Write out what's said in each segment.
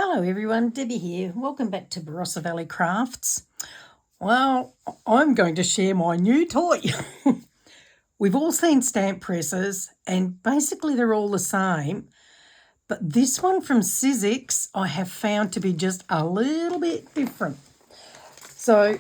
Hello everyone, Debbie here. Welcome back to Barossa Valley Crafts. Well, I'm going to share my new toy. We've all seen stamp presses and basically they're all the same, but this one from Sizzix I have found to be just a little bit different. So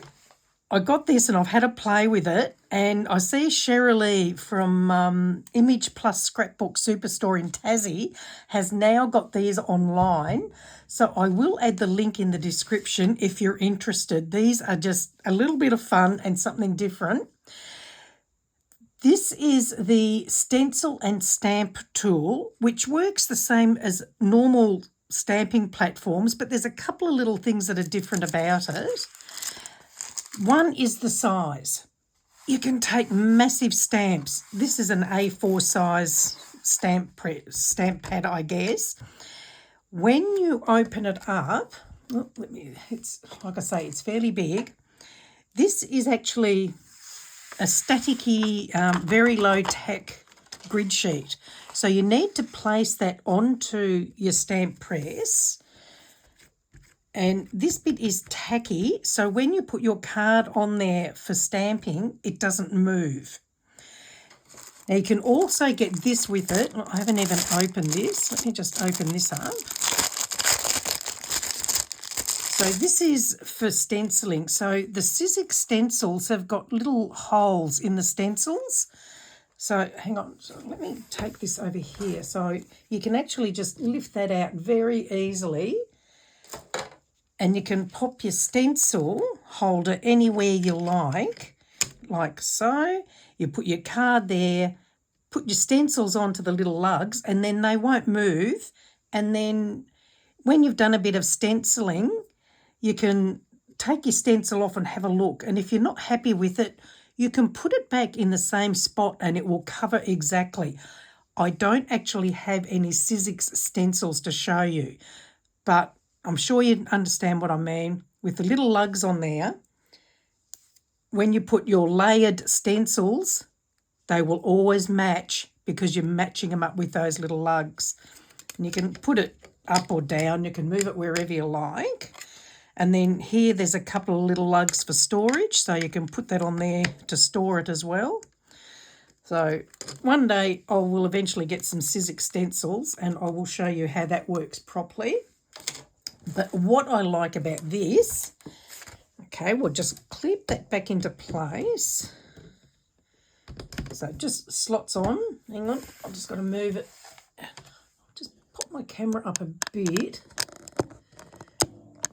I got this and I've had a play with it, and I see Shirley from Image Plus Scrapbook Superstore in Tassie has now got these online. So I will add the link in the description if you're interested. These are just a little bit of fun and something different. This is the Stencil and Stamp Tool, which works the same as normal stamping platforms, but there's a couple of little things that are different about it. One is the size. You can take massive stamps. This is an A4 size stamp pad, I guess. When you open it up, it's like I say, it's fairly big. This is actually a staticky, very low tack grid sheet. So you need to place that onto your stamp press. And this bit is tacky, so when you put your card on there for stamping, it doesn't move. Now you can also get this with it. I haven't even opened this. Let me just open this up. So this is for stenciling. So the Sizzix stencils have got little holes in the stencils. So hang on, let me take this over here. So you can actually just lift that out very easily. And you can pop your stencil holder anywhere you like so. You put your card there, put your stencils onto the little lugs, and then they won't move. And then when you've done a bit of stenciling, you can take your stencil off and have a look. And if you're not happy with it, you can put it back in the same spot and it will cover exactly. I don't actually have any Sizzix stencils to show you, but I'm sure you understand what I mean. With the little lugs on there, when you put your layered stencils, they will always match because you're matching them up with those little lugs. And you can put it up or down. You can move it wherever you like. And then here there's a couple of little lugs for storage, so you can put that on there to store it as well. So one day I will eventually get some Sizzix stencils and I will show you how that works properly. But what I like about this, okay, we'll just clip that back into place. So it just slots on. Hang on, I've just got to move it. I'll just pop my camera up a bit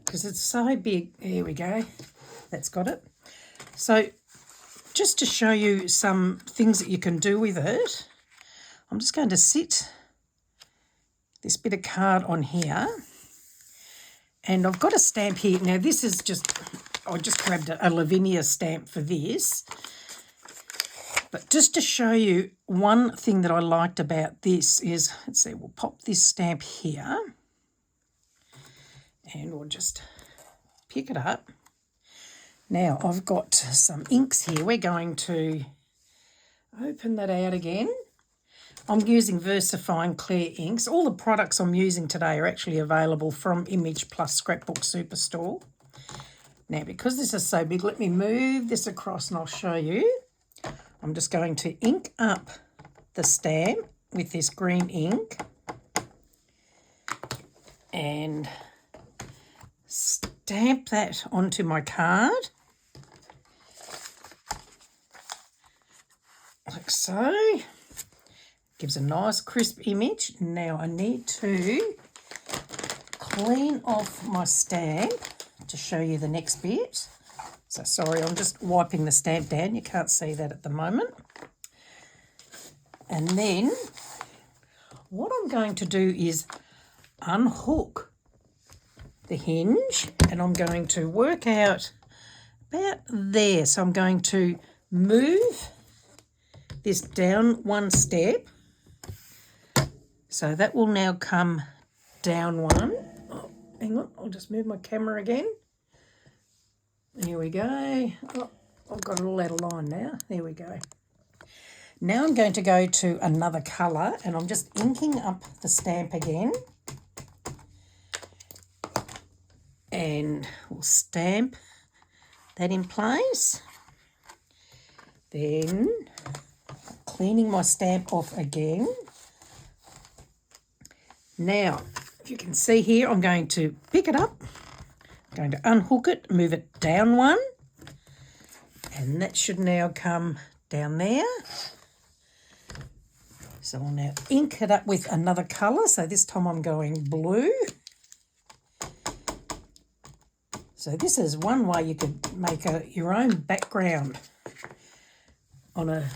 because it's so big. There we go. That's got it. So just to show you some things that you can do with it, I'm just going to sit this bit of card on here. And I've got a stamp here. Now this is just, I just grabbed a Lavinia stamp for this. But just to show you one thing that I liked about this is, let's see, we'll pop this stamp here. And we'll just pick it up. Now I've got some inks here. We're going to open that out again. I'm using VersaFine Clear inks. All the products I'm using today are actually available from Image Plus Scrapbook Superstore. Now, because this is so big, let me move this across and I'll show you. I'm just going to ink up the stamp with this green ink and stamp that onto my card, like so. Gives a nice crisp image. Now I need to clean off my stamp to show you the next bit. So sorry, I'm just wiping the stamp down. You can't see that at the moment. And then what I'm going to do is unhook the hinge and I'm going to work out about there. So I'm going to move this down one step. So that will now come down one. Oh, hang on, I'll just move my camera again. Here we go. Oh, I've got it all out of line now. There we go. Now I'm going to go to another colour and I'm just inking up the stamp again. And we'll stamp that in place. Then cleaning my stamp off again. Now, if you can see here, I'm going to pick it up. I'm going to unhook it, move it down one. And that should now come down there. So I'll now ink it up with another colour. So this time I'm going blue. So this is one way you could make your own background on a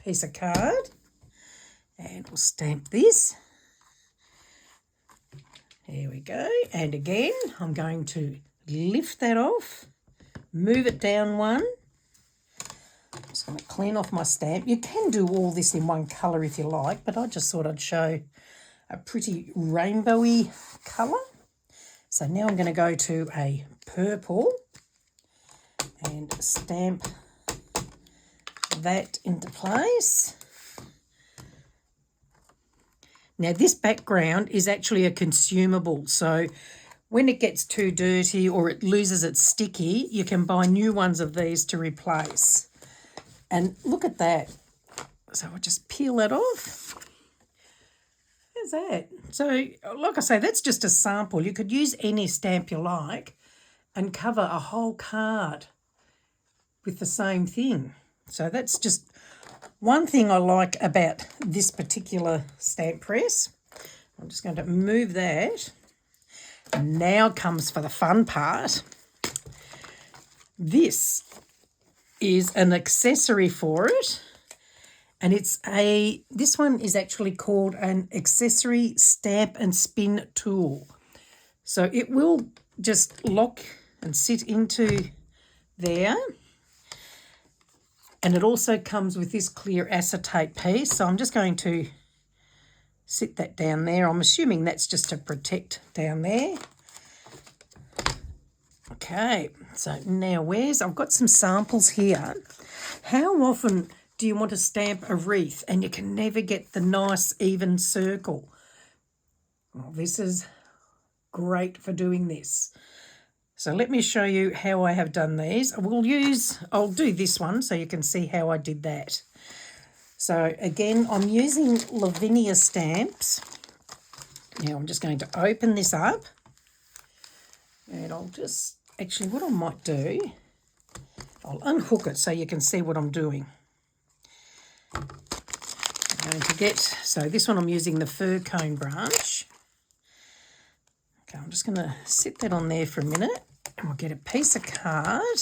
piece of card. And we'll stamp this. There we go. And again, I'm going to lift that off, move it down one. I'm just going to clean off my stamp. You can do all this in one colour if you like, but I just thought I'd show a pretty rainbowy colour. So now I'm going to go to a purple and stamp that into place. Now this background is actually a consumable, so when it gets too dirty or it loses its sticky, you can buy new ones of these to replace. And look at that. So I'll just peel that off. How's that? So like I say, that's just a sample. You could use any stamp you like and cover a whole card with the same thing. So that's just one thing I like about this particular stamp press. I'm just going to move that. And now comes for the fun part. This is an accessory for it. And this one is actually called an Accessory Stamp and Spin Tool. So it will just lock and sit into there. And it also comes with this clear acetate piece. So I'm just going to sit that down there. I'm assuming that's just to protect down there. Okay, so now I've got some samples here. How often do you want to stamp a wreath and you can never get the nice even circle? Well, this is great for doing this. So let me show you how I have done these. I'll do this one so you can see how I did that. So again, I'm using Lavinia stamps. Now I'm just going to open this up. And what I might do, I'll unhook it so you can see what I'm doing. I'm going to so this one I'm using the fir cone branch. Okay, I'm just going to sit that on there for a minute and we'll get a piece of card.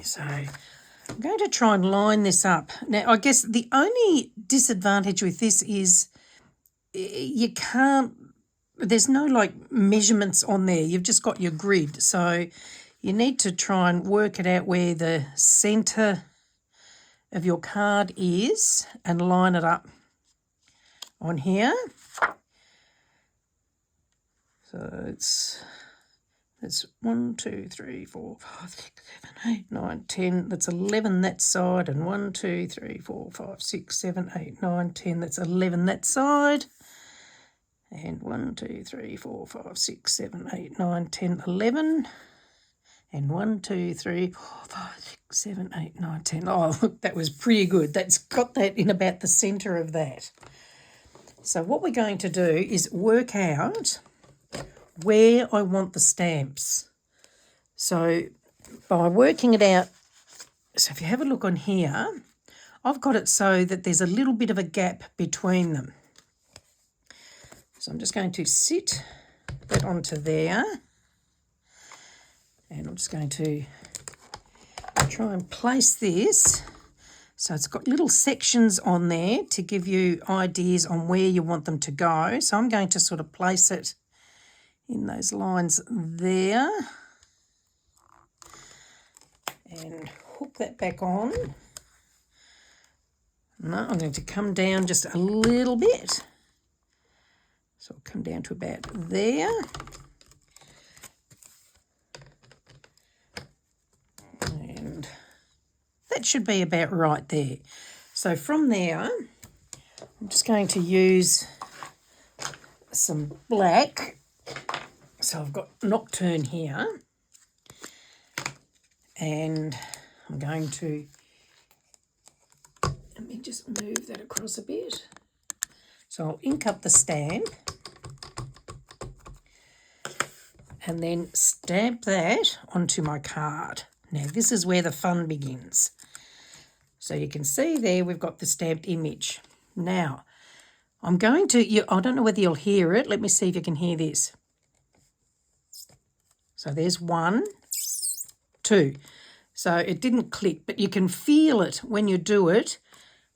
So I'm going to try and line this up. Now, I guess the only disadvantage with this is there's no like measurements on there. You've just got your grid. So you need to try and work it out where the centre of your card is and line it up on here. So it's 1, 2, 3, 4, 5, 6, 7, 8, 9, 10. That's 11 that side, and 1, 2, 3, 4, 5, 6, 7, 8, 9, 10. That's 11 that side. And 1, 2, 3, 4, 5, 6, 7, 8, 9, 10, 11. And 1, 2, 3, 4, 5, 6, 7, 8, 9, 10. Oh, look, that was pretty good. That's got that in about the centre of that. So what we're going to do is work out where I want the stamps. So by working it out, so if you have a look on here, I've got it so that there's a little bit of a gap between them. So I'm just going to sit that onto there. And I'm just going to try and place this so it's got little sections on there to give you ideas on where you want them to go. So I'm going to sort of place it in those lines there and hook that back on. No, I'm going to come down just a little bit. So I'll come down to about there. And that should be about right there. So from there, I'm just going to use some black So I've got Nocturne here, and I'm going to, let me just move that across a bit. So I'll ink up the stamp and then stamp that onto my card. Now this is where the fun begins. So you can see there we've got the stamped image. Now I'm going to, I don't know whether you'll hear it. Let me see if you can hear this. So there's 1, 2. So it didn't click, but you can feel it when you do it,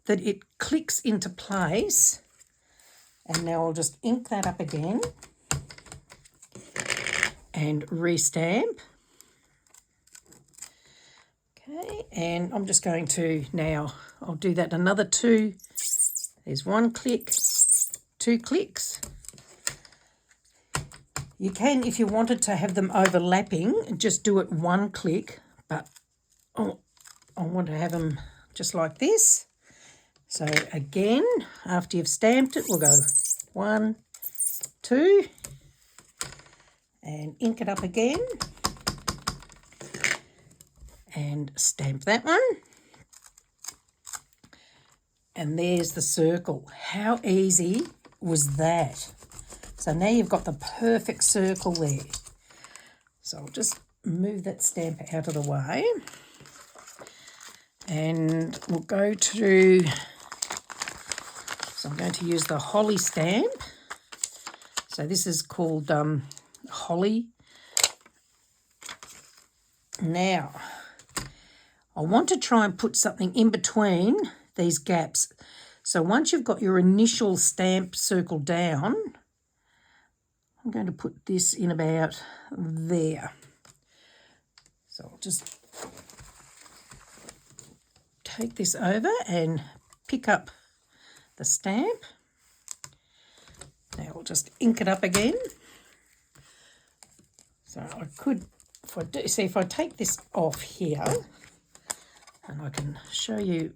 that it clicks into place. And now I'll just ink that up again and restamp. Okay, and I'm just going to now, I'll do that another 2. There's 1 click, 2 clicks. You can, if you wanted to have them overlapping, just do it 1 click, but I want to have them just like this. So again, after you've stamped it, we'll go 1, 2, and ink it up again, and stamp that one. And there's the circle. How easy was that? So now you've got the perfect circle there. So I'll just move that stamp out of the way. And we'll go to, so I'm going to use the Holly stamp. So this is called Holly. Now, I want to try and put something in between these gaps. So once you've got your initial stamp circle down, I'm going to put this in about there. So I'll just take this over and pick up the stamp. Now we'll just ink it up again. So I could, if I do, see if I take this off here, and I can show you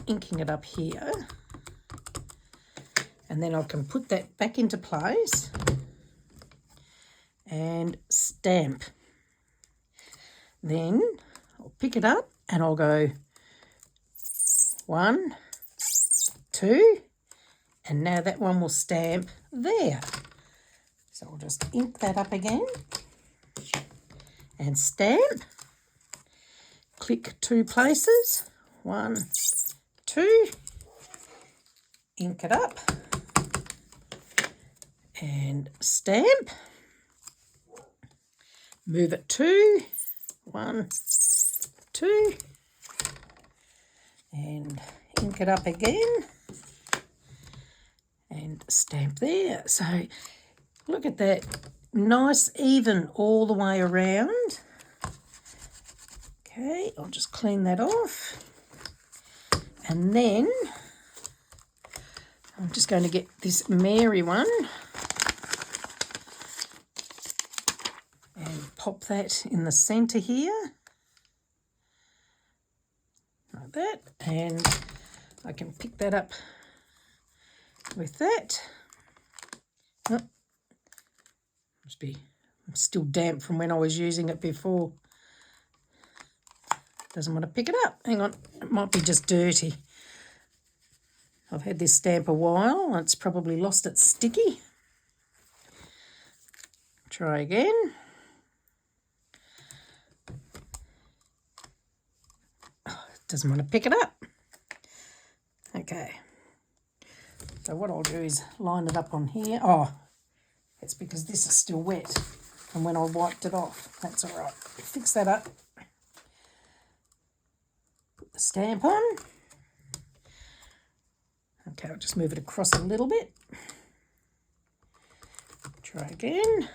inking it up here, and then I can put that back into place and stamp. Then I'll pick it up and I'll go 1, 2, and now that one will stamp there. So I'll just ink that up again and stamp. Click 2 places, 1, 2, ink it up and stamp. Move it 2, 1, 2, and ink it up again and stamp there. So look at that, nice even all the way around. Okay, I'll just clean that off, and then I'm just going to get this Mary one and pop that in the centre here, like that, and I can pick that up with that. Oh, must be still damp from when I was using it before. Doesn't want to pick it up. Hang on, it might be just dirty. I've had this stamp a while. It's probably lost its sticky. Try again. Oh, it doesn't want to pick it up. Okay. So what I'll do is line it up on here. Oh, it's because this is still wet from when I wiped it off. That's all right. Fix that up. Put the stamp on. Okay, I'll just move it across a little bit. Try again.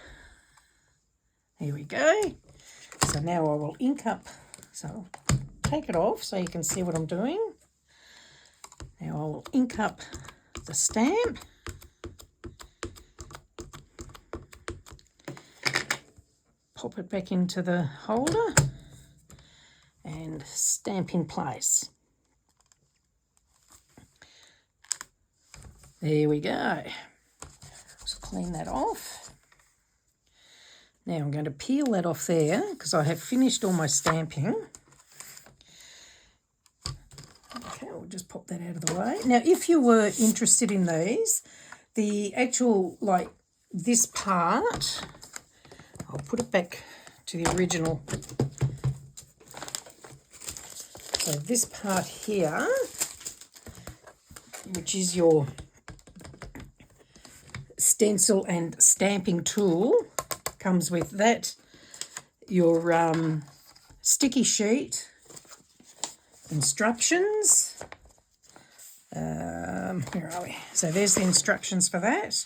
Here we go. So now I will ink up. So I'll take it off so you can see what I'm doing. Now I will ink up the stamp. Pop it back into the holder and stamp in place. There we go. Just clean that off. Now I'm going to peel that off there because I have finished all my stamping. Okay, we'll just pop that out of the way. Now, if you were interested in these, the actual, like, this part, I'll put it back to the original. So this part here, which is your stencil and stamping tool, comes with that, your sticky sheet, instructions. Where are we? So there's the instructions for that.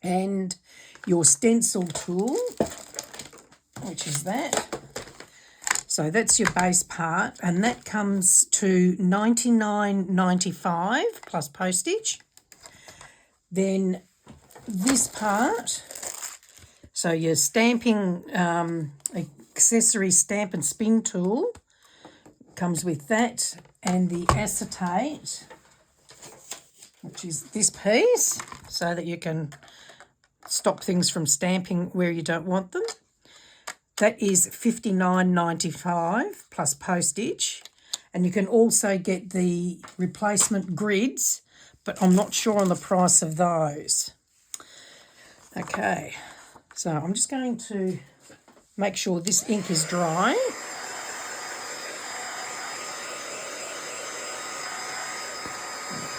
And your stencil tool, which is that. So that's your base part, and that comes to $99.95 plus postage. Then this part, so your stamping accessory stamp and spin tool comes with that, and the acetate, which is this piece, so that you can stop things from stamping where you don't want them. That is $59.95 plus postage. And you can also get the replacement grids, but I'm not sure on the price of those. Okay, so I'm just going to make sure this ink is dry.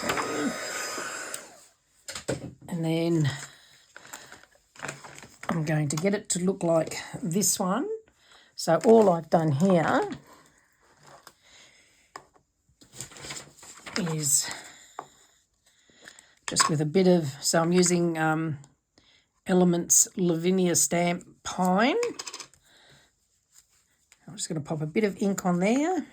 Okay. And then I'm going to get it to look like this one. So all I've done here is just with a bit of, so I'm using Elements Lavinia Stamp Pine. I'm just going to pop a bit of ink on there.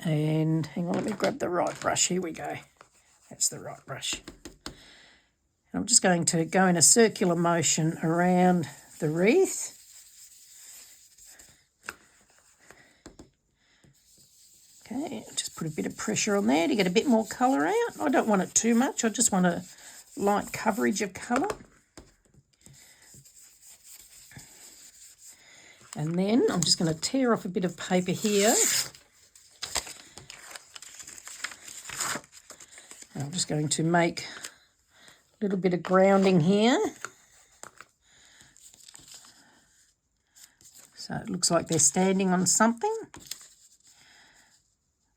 And hang on, let me grab the right brush. Here we go. That's the right brush. I'm just going to go in a circular motion around the wreath. Okay, just put a bit of pressure on there to get a bit more colour out. I don't want it too much. I just want a light coverage of colour. And then I'm just going to tear off a bit of paper here. And I'm just going to make little bit of grounding here, so it looks like they're standing on something.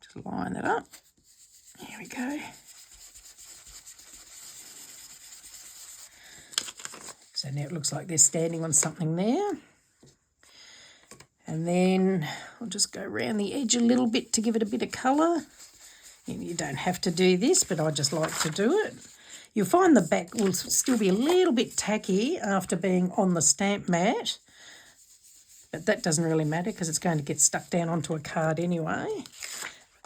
Just line that up. Here we go. So now it looks like they're standing on something there. And then I'll just go around the edge a little bit to give it a bit of colour. You don't have to do this, but I just like to do it. You'll find the back will still be a little bit tacky after being on the stamp mat, but that doesn't really matter because it's going to get stuck down onto a card anyway.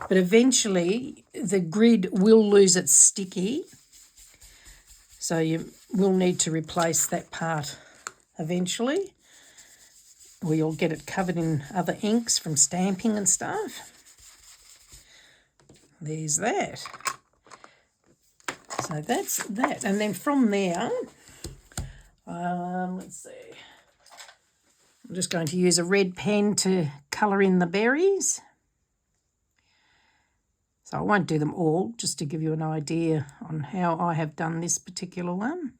But eventually the grid will lose its sticky, so you will need to replace that part eventually, or you'll get it covered in other inks from stamping and stuff. There's that. So that's that. And then from there, let's see. I'm just going to use a red pen to colour in the berries. So I won't do them all, just to give you an idea on how I have done this particular one.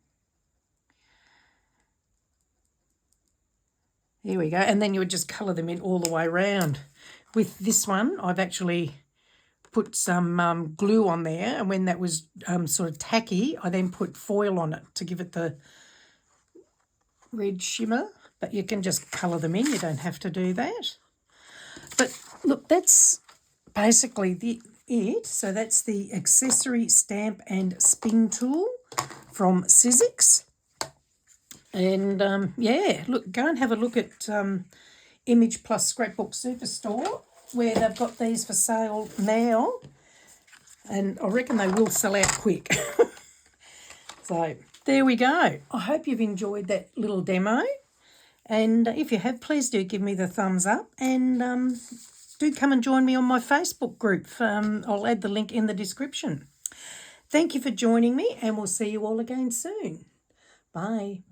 Here we go. And then you would just colour them in all the way around. With this one, I've actually put some glue on there, and when that was sort of tacky, I then put foil on it to give it the red shimmer. But you can just colour them in, you don't have to do that. But look, that's basically it. So that's the Accessory Stamp and Spin Tool from Sizzix. And yeah, look, go and have a look at Image Plus Scrapbook Superstore, where they've got these for sale now, and I reckon they will sell out quick. So there we go. I hope you've enjoyed that little demo, and if you have, please do give me the thumbs up, and do come and join me on my Facebook group. I'll add the link in the description. Thank you for joining me, and we'll see you all again soon. Bye.